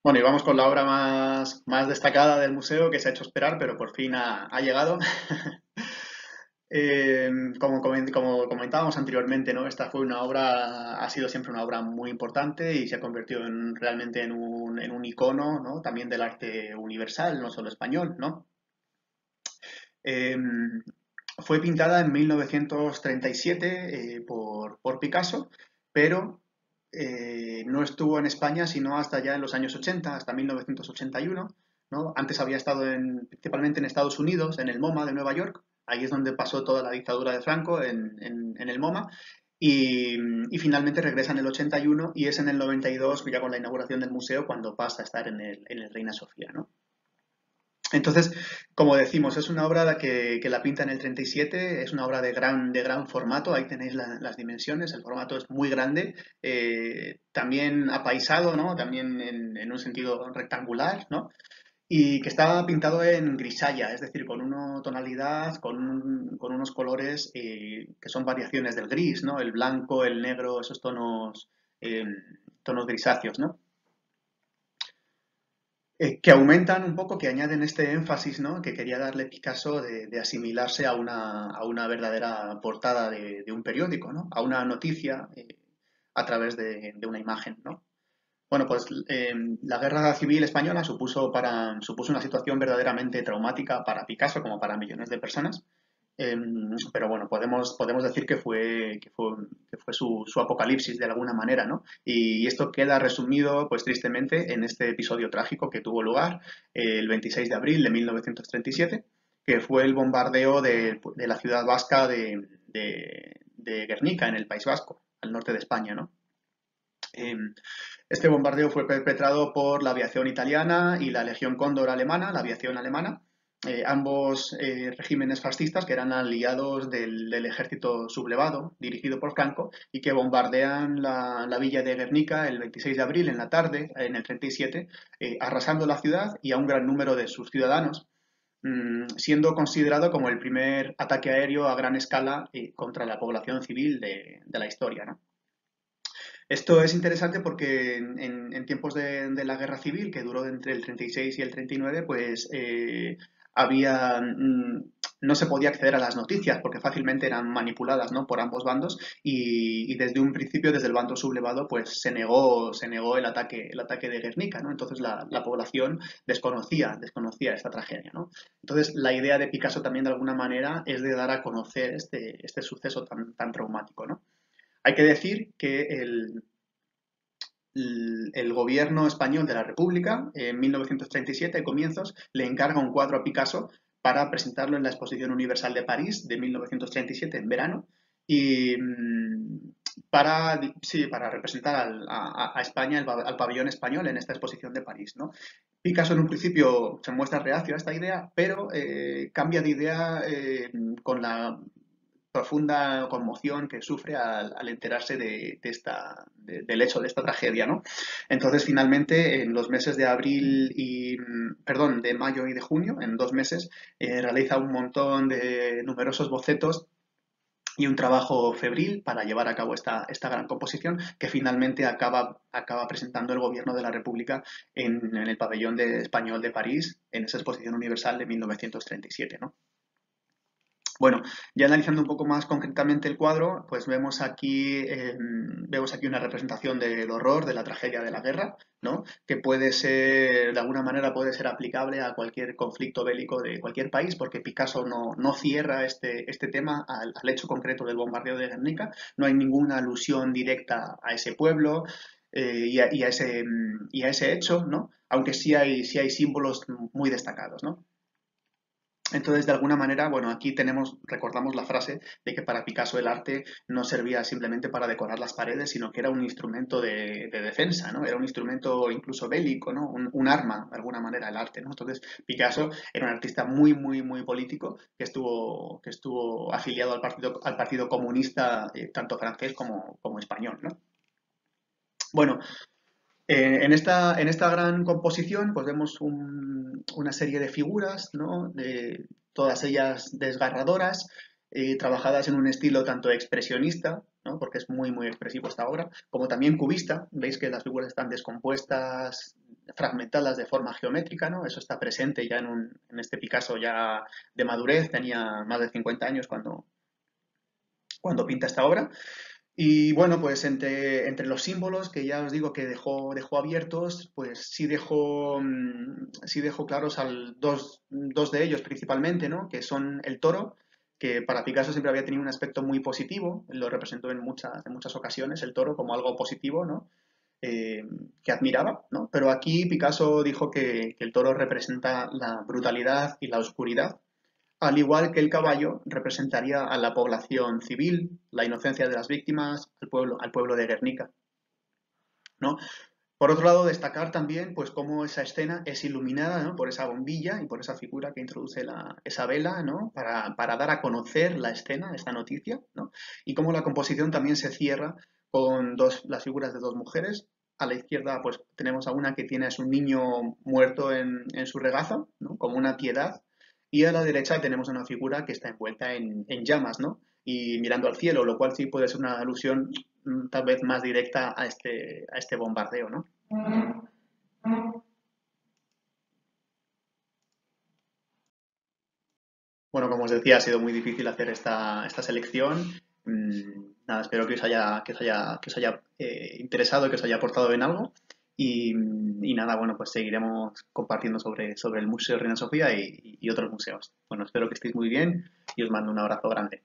Bueno, y vamos con la obra más destacada del museo que se ha hecho esperar, pero por fin ha llegado. Como comentábamos anteriormente, ¿no? Esta fue una obra, ha sido siempre una obra muy importante y se ha convertido realmente en un icono, ¿no? También del arte universal, no solo español, ¿no? Eh, Fue pintada en 1937 por Picasso, pero no estuvo en España sino hasta ya en los años 80, hasta 1981, ¿no? Antes había estado principalmente en Estados Unidos, en el MoMA de Nueva York. Ahí es donde pasó toda la dictadura de Franco, en el MoMA. Y finalmente regresa en el 81 y es en el 92, ya con la inauguración del museo, cuando pasa a estar en el Reina Sofía, ¿no? Entonces, como decimos, es una obra que la pinta en el 37, es una obra de gran formato, ahí tenéis las dimensiones, el formato es muy grande, también apaisado, ¿no? También en un sentido rectangular, ¿no? Y que está pintado en grisalla, es decir, con una tonalidad, con unos colores que son variaciones del gris, ¿no? El blanco, el negro, esos eh, tonos grisáceos, ¿no? Que aumentan un poco, que añaden este énfasis, ¿no? Que quería darle Picasso de asimilarse a una verdadera portada de un periódico, ¿no? A una noticia a través de una imagen, ¿no? Bueno, pues la Guerra Civil Española supuso una situación verdaderamente traumática para Picasso como para millones de personas. Pero bueno, podemos decir que fue su apocalipsis de alguna manera, ¿no? Y esto queda resumido, pues tristemente, en este episodio trágico que tuvo lugar el 26 de abril de 1937, que fue el bombardeo de la ciudad vasca de Guernica, en el País Vasco, al norte de España, ¿no? Este bombardeo fue perpetrado por la aviación italiana y la Legión Cóndor alemana, la aviación alemana, ambos regímenes fascistas que eran aliados del ejército sublevado dirigido por Franco y que bombardean la villa de Guernica el 26 de abril en la tarde, en el 37, arrasando la ciudad y a un gran número de sus ciudadanos, siendo considerado como el primer ataque aéreo a gran escala contra la población civil de la historia, ¿no? Esto es interesante porque en tiempos de la guerra civil, que duró entre el 36 y el 39, pues no se podía acceder a las noticias porque fácilmente eran manipuladas, ¿no? Por ambos bandos y desde un principio, desde el bando sublevado, pues se negó el ataque de Guernica, ¿no? Entonces la población desconocía esta tragedia, ¿no? Entonces la idea de Picasso también de alguna manera es de dar a conocer este suceso tan traumático, ¿no? Hay que decir que el gobierno español de la República, en 1937, comienzos, le encarga un cuadro a Picasso para presentarlo en la Exposición Universal de París de 1937, en verano, y para representar a España, al pabellón español en esta exposición de París, ¿no? Picasso en un principio se muestra reacio a esta idea, pero cambia de idea con la profunda conmoción que sufre al enterarse del hecho de esta tragedia, ¿no? Entonces, finalmente, en los meses de abril perdón, de mayo y de junio, en 2 meses, realiza un montón de numerosos bocetos y un trabajo febril para llevar a cabo esta gran composición que finalmente acaba presentando el gobierno de la República en el pabellón español de París, en esa exposición universal de 1937, ¿no? Bueno, ya analizando un poco más concretamente el cuadro, pues vemos aquí una representación del horror, de la tragedia de la guerra, ¿no? Que puede ser, de alguna manera, puede ser aplicable a cualquier conflicto bélico de cualquier país, porque Picasso no cierra este tema al hecho concreto del bombardeo de Guernica, no hay ninguna alusión directa a ese pueblo y a ese hecho, ¿no? Aunque sí hay símbolos muy destacados, ¿no? Entonces, de alguna manera, bueno, aquí recordamos la frase de que para Picasso el arte no servía simplemente para decorar las paredes, sino que era un instrumento de defensa, ¿no? Era un instrumento incluso bélico, ¿no? Un arma, de alguna manera, el arte, ¿no? Entonces, Picasso era un artista muy, muy, muy político que estuvo afiliado al Partido Comunista, tanto francés como español, ¿no? Bueno, en esta gran composición, pues vemos una serie de figuras, ¿no? Todas ellas desgarradoras, trabajadas en un estilo tanto expresionista, ¿no? Porque es muy, muy expresivo esta obra, como también cubista. Veis que las figuras están descompuestas, fragmentadas de forma geométrica, ¿no? Eso está presente ya en este Picasso ya de madurez, tenía más de 50 años cuando pinta esta obra. Y bueno, pues entre los símbolos que ya os digo que dejó abiertos, pues sí dejó claros dos de ellos principalmente, ¿no? Que son el toro, que para Picasso siempre había tenido un aspecto muy positivo, lo representó en muchas ocasiones, el toro como algo positivo, ¿no? Eh, que admiraba, ¿no? Pero aquí Picasso dijo que el toro representa la brutalidad y la oscuridad, al igual que el caballo representaría a la población civil, la inocencia de las víctimas, al pueblo de Guernica, ¿no? Por otro lado, destacar también pues cómo esa escena es iluminada, ¿no? Por esa bombilla y por esa figura que introduce esa vela, ¿no? Para dar a conocer la escena, esta noticia, ¿no? Y cómo la composición también se cierra con las figuras de dos mujeres. A la izquierda pues tenemos a una que tiene a su niño muerto en su regazo, ¿no? Como una piedad. Y a la derecha tenemos una figura que está envuelta en llamas, ¿no? Y mirando al cielo, lo cual sí puede ser una alusión tal vez más directa a este bombardeo, ¿no? Bueno, como os decía, ha sido muy difícil hacer esta selección. Nada, espero que os haya interesado, que os haya aportado en algo. Y nada, bueno, pues seguiremos compartiendo sobre el Museo Reina Sofía y otros museos. Bueno, espero que estéis muy bien y os mando un abrazo grande.